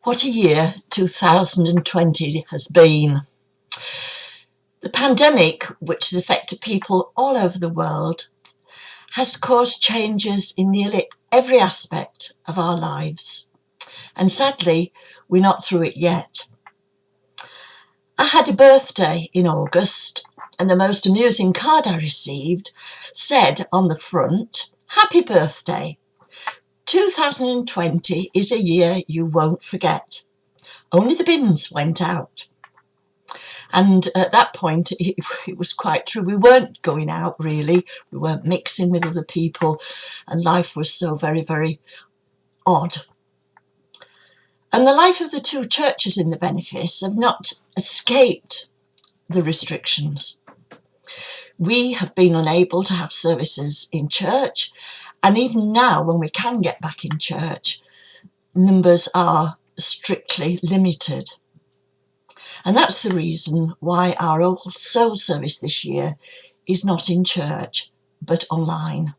What a year 2020 has been. The pandemic, which has affected people all over the world, has caused changes in nearly every aspect of our lives. And sadly, we're not through it yet. I had a birthday in August, and the most amusing card I received said on the front, "Happy birthday. 2020 is a year you won't forget. Only the bins went out." And at that point, it was quite true. We weren't going out, really. We weren't mixing with other people, and life was so very, very odd. And the life of the two churches in the benefice have not escaped the restrictions. We have been unable to have services in church, and even now, when we can get back in church, numbers are strictly limited. And that's the reason why our All Souls service this year is not in church, but online.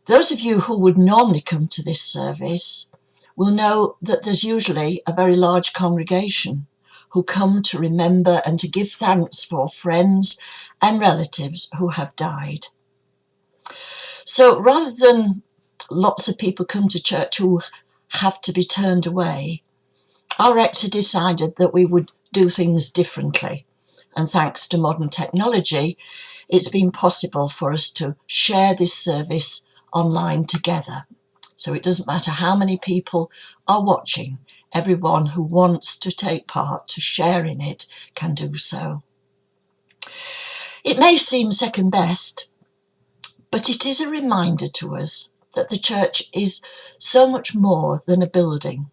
Those of you who would normally come to this service will know that there's usually a very large congregation who come to remember and to give thanks for friends and relatives who have died. So rather than lots of people come to church who have to be turned away, our rector decided that we would do things differently. And thanks to modern technology, it's been possible for us to share this service online together. So it doesn't matter how many people are watching, everyone who wants to take part, to share in it, can do so. It may seem second best, but it is a reminder to us that the church is so much more than a building.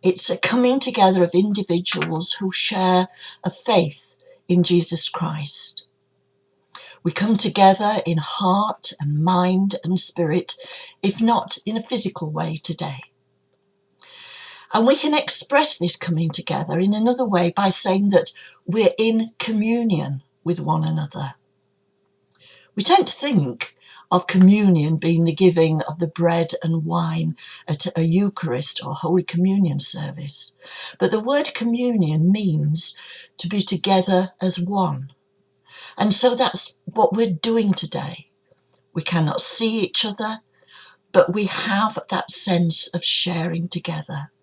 It's a coming together of individuals who share a faith in Jesus Christ. We come together in heart and mind and spirit, if not in a physical way today. And we can express this coming together in another way by saying that we're in communion with one another. We tend to think of communion being the giving of the bread and wine at a Eucharist or Holy Communion service. But the word communion means to be together as one. And so that's what we're doing today. We cannot see each other, but we have that sense of sharing together.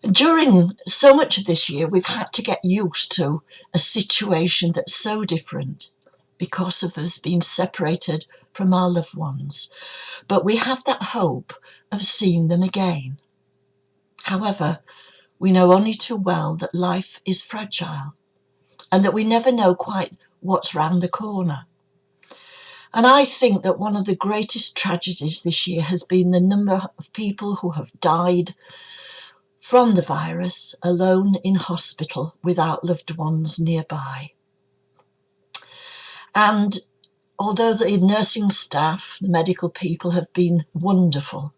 During so much of this year, we've had to get used to a situation that's so different because of us being separated from our loved ones. But we have that hope of seeing them again. However, we know only too well that life is fragile and that we never know quite what's round the corner. And I think that one of the greatest tragedies this year has been the number of people who have died from the virus, alone in hospital without loved ones nearby. And although the nursing staff, the medical people have been wonderful,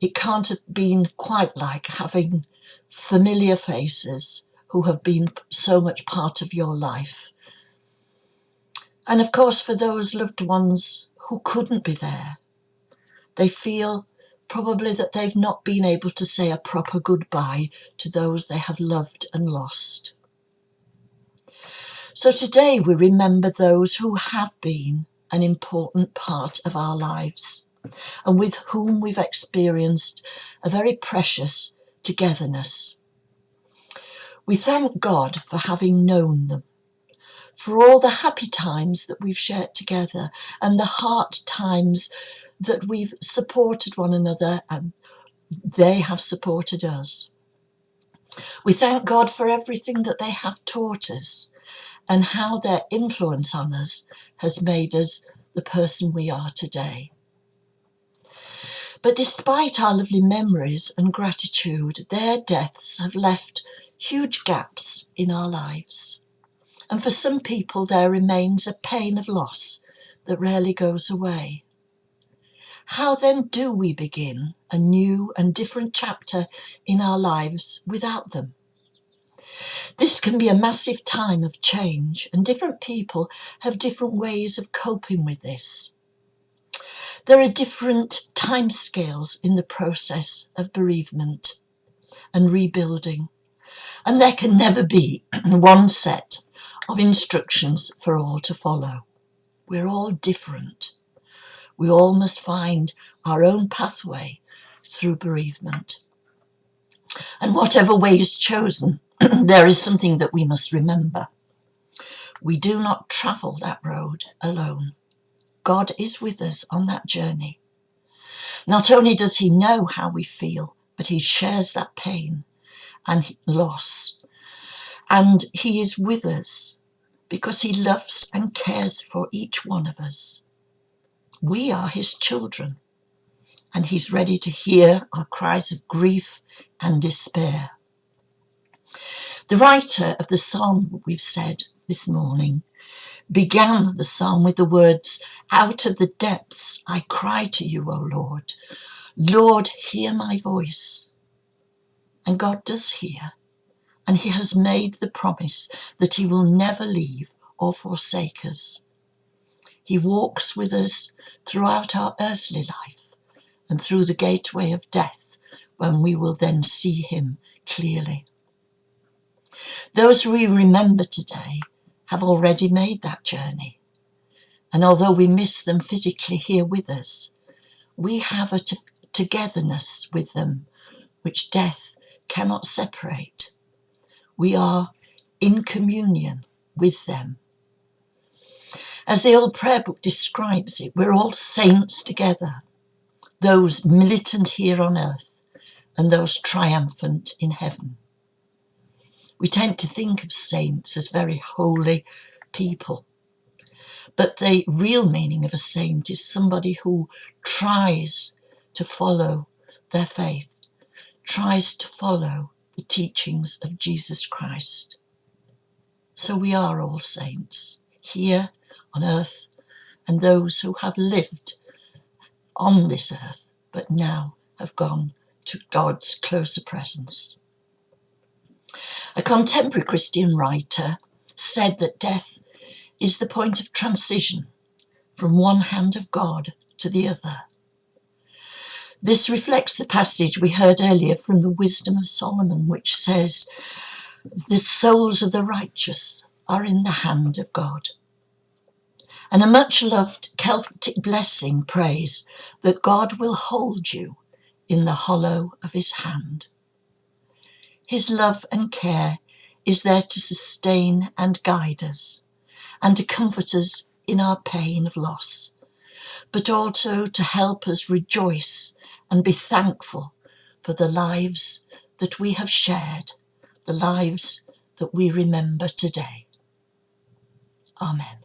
it can't have been quite like having familiar faces who have been so much part of your life. And of course, for those loved ones who couldn't be there, they feel probably that they've not been able to say a proper goodbye to those they have loved and lost. So today we remember those who have been an important part of our lives and with whom we've experienced a very precious togetherness. We thank God for having known them, for all the happy times that we've shared together and the hard times that we've supported one another and they have supported us. We thank God for everything that they have taught us and how their influence on us has made us the person we are today. But despite our lovely memories and gratitude, their deaths have left huge gaps in our lives. And for some people, there remains a pain of loss that rarely goes away. How then do we begin a new and different chapter in our lives without them? This can be a massive time of change, and different people have different ways of coping with this. There are different timescales in the process of bereavement and rebuilding, and there can never be one set of instructions for all to follow. We're all different. We all must find our own pathway through bereavement. And whatever way is chosen, there is something that we must remember. We do not travel that road alone. God is with us on that journey. Not only does he know how we feel, but he shares that pain and loss. And he is with us because he loves and cares for each one of us. We are his children, and he's ready to hear our cries of grief and despair. The writer of the psalm we've said this morning began the psalm with the words, "Out of the depths I cry to you, O Lord. Lord, hear my voice." And God does hear, and he has made the promise that he will never leave or forsake us. He walks with us throughout our earthly life and through the gateway of death, when we will then see him clearly. Those we remember today have already made that journey. And although we miss them physically here with us, we have a togetherness with them which death cannot separate. We are in communion with them. As the old prayer book describes it, we're all saints together, those militant here on earth and those triumphant in heaven. We tend to think of saints as very holy people, but the real meaning of a saint is somebody who tries to follow their faith, tries to follow the teachings of Jesus Christ. So we are all saints here on earth, and those who have lived on this earth but now have gone to God's closer presence. A contemporary Christian writer said that death is the point of transition from one hand of God to the other. This reflects the passage we heard earlier from the Wisdom of Solomon, which says, "The souls of the righteous are in the hand of God." And a much-loved Celtic blessing prays that God will hold you in the hollow of his hand. His love and care is there to sustain and guide us, and to comfort us in our pain of loss, but also to help us rejoice and be thankful for the lives that we have shared, the lives that we remember today. Amen.